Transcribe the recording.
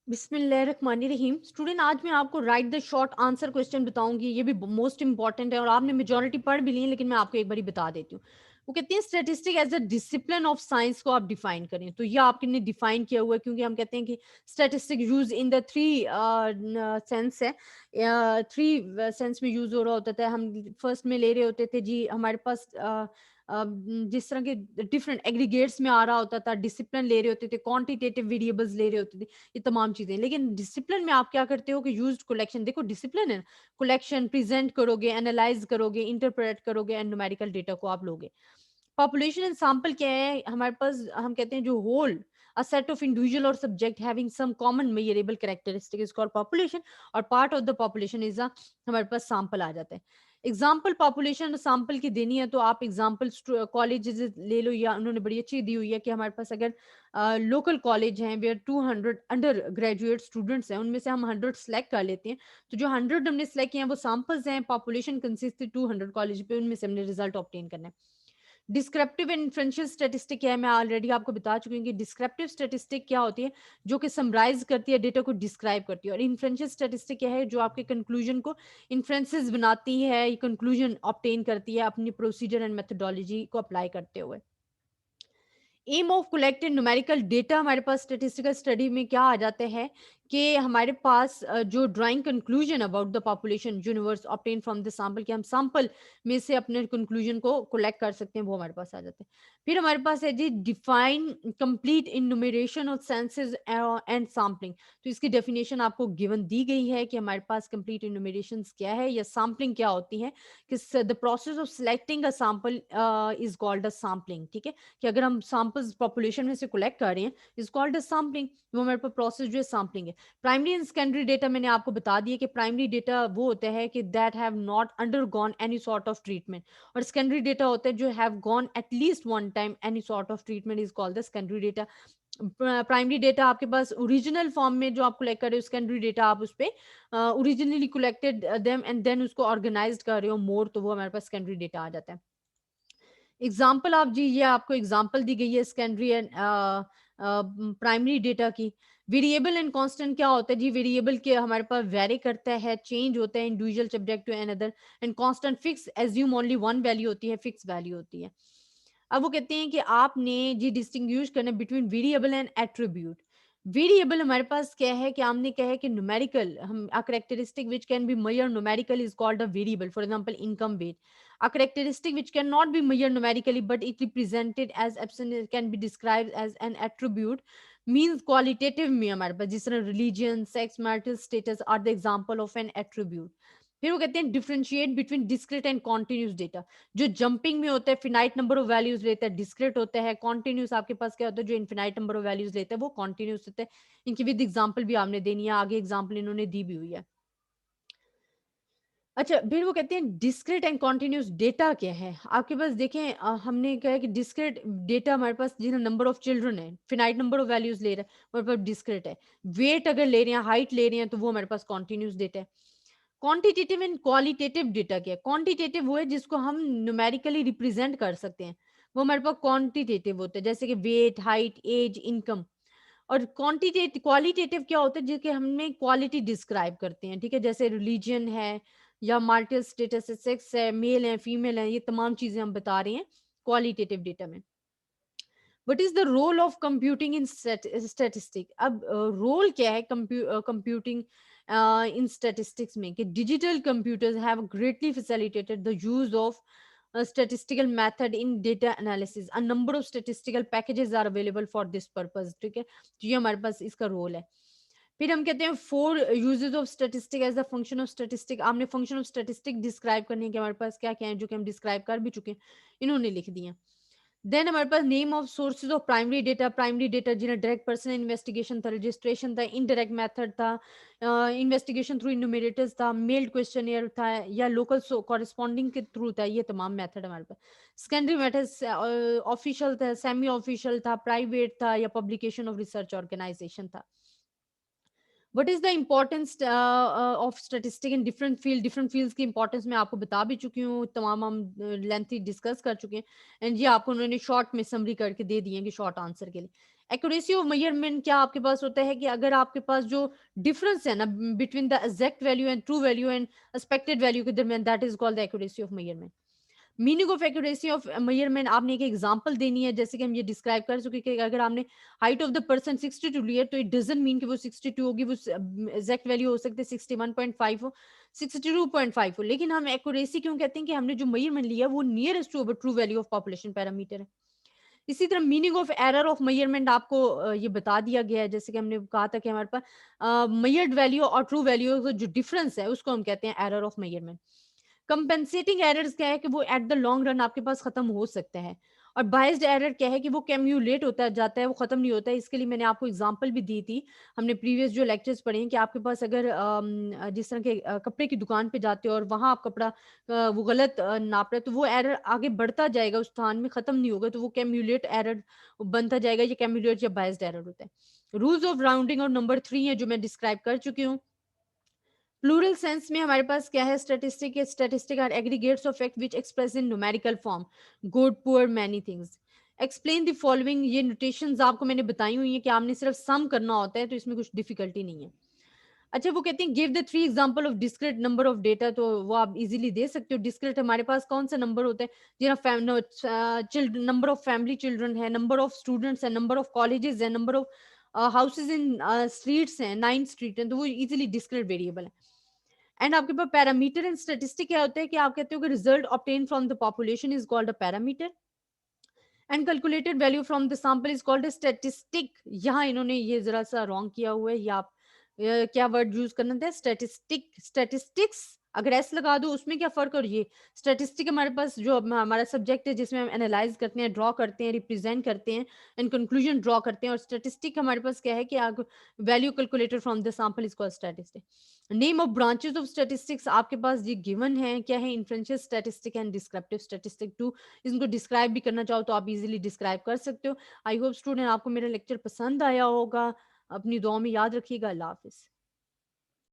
बिस्मिल्लाहिर्रहमानिर्रहीम। स्टूडेंट, आज मैं आपको right the short answer question बताऊंगी। ये भी मोस्ट इंपॉर्टेंट है और आपने मेजॉरिटी पढ़ भी ली है, लेकिन मैं आपको एक बारी बता देती हूँ। वो कहते हैं statistic as a discipline of science को आप डिफाइन करें, तो ये आपने डिफाइन किया हुआ है, क्योंकि हम कहते हैं कि statistic use in the three sense है। थ्री सेंस में यूज हो रहा होता था। हम फर्स्ट में ले रहे होते थे जी, हमारे पास जिस तरह के डिफरेंट एग्रीगेट्स में आ रहा होता था, डिसिप्लिन ले रहे होते थे, क्वांटिटेटिव वेरिएबल्स ले रहे होते थे, ये तमाम चीजें। लेकिन डिसिप्लिन में आप क्या करते हो कि यूज्ड कलेक्शन, देखो डिसिप्लिन है, कलेक्शन प्रेजेंट करोगे, एनालाइज करोगे, इंटरप्रेट करोगे एंड न्यूमेरिकल डेटा को आप लोगे। पॉपुलेशन एंड सैंपल क्या है हमारे पास, हम कहते हैं जो whole a set of individual or subject having some common measurable characteristic is called population, और part of the population is a हमारे पास sample आ जाता है। एग्जाम्पल पॉपुलेशन सैंपल की देनी है तो आप एग्जाम्पल कॉलेज ले लो, या उन्होंने बड़ी अच्छी दी हुई है कि हमारे पास अगर लोकल कॉलेज हैं वेयर 200 अंडर ग्रेजुएट स्टूडेंट्स हैं, उनमें से हम 100 सेलेक्ट कर लेते हैं। तो जो 100 हमने सेलेक्ट किए हैं वो सैंपल्स हैं, पॉपुलेशन कंसिस्ट 200 कॉलेज पे, उनमें से हमने रिजल्ट ऑब्टेन करना है। डिस्क्रिप्टिव एंड इन्फ्रेंशियल स्टैटिस्टिक क्या है, मैं ऑलरेडी आपको बता चुकी हूँ कि डिस्क्रिप्टिव स्टैटिस्टिक क्या होती है, जो कि समराइज करती है, डेटा को डिस्क्राइब करती है। और इन्फ्रेंशियल स्टैटिस्टिक क्या है, जो आपके कंक्लूजन को इन्फ्रेंसेस बनाती है, कंक्लूजन ऑब्टेन करती है अपनी प्रोसीजर एंड मेथोडोलॉजी को अप्लाई करते हुए। Aim of collected numerical data हमारे पास स्टैटिस्टिकल स्टडी में क्या आ जाता है कि हमारे पास जो drawing conclusion about the population universe obtain from the sample, कि हम सैंपल में से अपने कंक्लूजन को कलेक्ट कर सकते हैं, वो हमारे पास आ जाते हैं। फिर हमारे पास है जी define complete enumeration of census and sampling. तो इसकी डेफिनेशन आपको गिवन दी गई है कि हमारे पास कंप्लीट इन्यूमरेशन क्या है या सैम्पलिंग क्या होती है, कि the process of selecting a sample is called a sampling. ठीक है, कि अगर हम सैंपल्स पॉपुलेशन में से कलेक्ट कर रहे हैं, इज कॉल्ड अ सैम्पलिंग। वो हमारे पास प्रोसेस जो है सैम्पलिंग है। प्राइमरी एंड सेकेंडरी डेटा मैंने आपको बता दिया कि प्राइमरी डेटा वो होता है कि that have not undergone any sort of treatment, और सेकेंडरी डेटा होता है जो have gone at least one time any sort of treatment, is called the secondary data. Primary data आपके पास ओरिजिनल फॉर्म में जो आप कलेक्ट कर रहे हो, सेकेंडरी डेटा आप उस पे originally collected them and then उसको ऑर्गेनाइज कर रहे हो मोर, तो वो हमारे पास सेकेंडरी डेटा आ जाता है। एग्जाम्पल आप जी, ये आपको एग्जाम्पल दी गई है सेकेंडरी एंड प्राइमरी डेटा की। वेरिएबल एंड कांस्टेंट क्या होता है जी, वेरिएबल के हमारे पास वेरी करता है, चेंज होता है individual subject to another, and constant fix assume only one value होती है, फिक्स वैल्यू होती है। अब वो कहते हैं कि आपने जी डिस्टिंग्विश करना between variable and attribute. Variable हमारे पास क्या है कि हमने क्या है कि न्यूमेरिकल, हम a characteristic which can be measured numerically is called a variable, for example income weight. A characteristic which cannot be measured numerically but it represented as absent can be described as an attribute, means qualitative में हमारे पास जिस तरह religion, sex, marital status are the example of an attribute। फिर वो कहते हैं differentiate between discrete and continuous data. जो jumping में होता है फिनाइट नंबर ऑफ वैल्यूज लेता है, डिस्क्रीट होता है। कॉन्टिन्यूस आपके पास क्या होता है, जो इनफिनाइट नंबर ऑफ वैल्यूज लेता है वो कॉन्टिन्यूस होता है। इनकी विद एग्जाम्पल भी आपने देनी है, आगे एग्जाम्पल इन्होंने दी भी हुई है। अच्छा, फिर वो कहते हैं डिस्क्रीट एंड कॉन्टिन्यूस डेटा क्या है? आपके पास देखें, हमने कहा है कि डिस्क्रीट डेटा हमारे पास जिन्हें नंबर ऑफ चिल्ड्रन है, फिनाइट नंबर ऑफ वैल्यूज ले रहा है, हमारे पास डिस्क्रीट है। वेट अगर ले रहे हैं, हाइट ले रहे हैं, तो वो हमारे पास कॉन्टिन्यूस डेटा है। क्वांटिटेटिव एंड क्वालिटेटिव डेटा क्या है? क्वांटिटेटिव वो है जिसको हम न्यूमेरिकली रिप्रेजेंट कर सकते हैं, वो हमारे पास क्वांटिटेटिव होता है, जैसे कि वेट, हाइट, एज, इनकम। और क्वांटिटेटिव क्वालिटेटिव क्या होता है, जिसके हमें क्वालिटी डिस्क्राइब करते हैं। ठीक है, जैसे रिलीजन है या मार्टल स्टेटस है, सेक्स है, मेल है, फीमेल है, ये तमाम चीजें हम बता रहे हैं क्वालिटेटिव डेटा में। What is the role of computing in statistic? अब रोल क्या है कंप्यूटिंग इन स्टैटिस्टिक्स में, कि digital computers have greatly facilitated the use of statistical method in data analysis. A number of statistical packages are available for this purpose। ठीक है, तो ये हमारे पास इसका रोल है। फिर हम कहते हैं four uses of statistic as the function of statistic. आपने फंक्शन ऑफ स्टैटिस्टिक डिस्क्राइब करने हैं कि हमारे पास क्या क्या है, जो कि हम डिस्क्राइब कर भी चुके हैं, इन्होंने लिख दिए। देन हमारे पास name of sources of primary data. Primary data जिन्हें डायरेक्ट पर्सनल इन्वेस्टिगेशन था, रजिस्ट्रेशन था, इनडायरेक्ट मेथड था, इन्वेस्टिगेशन थ्रू इन्यूमरेटर्स था, मेल्ड क्वेश्चनियर था, या लोकल कॉरेस्पॉन्डिंग के थ्रू था, ये तमाम मेथड हमारे पास। सेकेंडरी मेथड ऑफिशियल था, सेमी ऑफिशियल था, प्राइवेट था, या पब्लिकेशन ऑफ रिसर्च ऑर्गेनाइजेशन था। What is the importance of statistic in different field? Different fields की इंपॉर्टेंस मैं आपको बता भी चुकी हूँ, तमाम हम लेंथी डिस्कस कर चुके हैं, एंड ये आपको उन्होंने शॉर्ट में समरी करके दे दिए कि शॉर्ट आंसर के लिए। एक्यूरेसी ऑफ मेजरमेंट क्या आपके पास होता है कि अगर आपके पास जो डिफरेंस है ना between the exact value and true value and expected value के दरमियान, that is called the accuracy of measurement. Meaning of accuracy of measurement, आपने एक एग्जांपल देनी है, जैसे कि हम ये डिस्क्राइब कर चुके कि अगर आपने हाइट ऑफ द पर्सन 62 लिया तो इट डजंट मीन कि वो 62 होगी, वो एग्जैक्ट वैल्यू हो सकती है 61.5 हो, 62.5 हो, लेकिन हम एक्यूरेसी क्यों कहते हैं कि हमने जो मेजरमेंट लिया वो nearest to true value of population parameter है। इसी तरह meaning of error of measurement आपको ये बता दिया गया है, जैसे कि हमने कहा था कि हमारे पास मेजर्ड वैल्यू और ट्रू वैल्यू का जो डिफरेंस है उसको हम कहते हैं error of measurement. Compensating errors क्या है कि वो एट द लॉन्ग रन आपके पास खत्म हो सकते हैं, और बाइस्ड एरर क्या है कि वो कैम्युलेट होता जाता है, वो खत्म नहीं होता है। इसके लिए मैंने आपको एग्जांपल भी दी थी, हमने प्रीवियस जो लेक्चर्स पढ़े हैं कि आपके पास अगर जिस तरह के कपड़े की दुकान पे जाते हो और वहां आप कपड़ा वो गलत नाप रहे, तो वो एरर आगे बढ़ता जाएगा, उस स्थान में खत्म नहीं होगा, तो वो कैम्युलेट एरर बनता जाएगा। ये कैम्युलेट या बाइस्ड एरर होता है। रूल्स ऑफ राउंडिंग और नंबर 3 है जो मैं डिस्क्राइब कर चुकी हूँ। प्लूरल सेंस में हमारे पास क्या है, statistic are aggregates of fact which express in numerical form, good poor many things. Explain the following, ये नोटेशंस आपको मैंने बताई हुई है कि आपने सिर्फ सम करना होता है, तो इसमें कुछ डिफिकल्टी नहीं है। अच्छा, वो कहते हैं give the 3 example of discrete number of data, तो वो आप इजीली दे सकते हो। डिस्क्रीट हमारे पास कौन सा नंबर होता है, जी, नंबर ऑफ फैमिली चिल्ड्रन है, नंबर ऑफ स्टूडेंट्स है, नंबर ऑफ कॉलेजेस है, number of houses in streets हैं, 9 स्ट्रीट हैं, तो वो इजीली डिस्क्रीट वेरिएबल है। एंड आपके पास पैरामीटर एंड स्टैटिस्टिक क्या होता है कि आप कहते हो कि result obtain from the population is called a parameter, and calculated value from the sample is called a statistic. यहाँ इन्होंने ये जरा सा रॉन्ग किया हुआ है, ये आप क्या वर्ड यूज करना था, स्टैटिस्टिक, स्टैटिस्टिक्स अगर एस लगा दो उसमें क्या फर्क, और ये स्टैटिस्टिक हमारे पास जो हमारा सब्जेक्ट है जिसमें हम एनालाइज करते हैं, ड्रॉ करते हैं, रिप्रेजेंट करते हैं एंड कंक्लूजन ड्रॉ करते हैं, और स्टैटिस्टिक हमारे पास क्या है कि आप value calculated from the sample is called statistic. Name of branches of statistics आपके पास ये गिवन है, क्या है, inferential statistic and descriptive statistic two. इसको डिस्क्राइब भी करना चाहो तो आप इजीली डिस्क्राइब कर सकते हो। आई होप स्टूडेंट आपको मेरा लेक्चर पसंद आया होगा, अपनी दुआ में याद रखिएगा। अल्लाह हाफिज।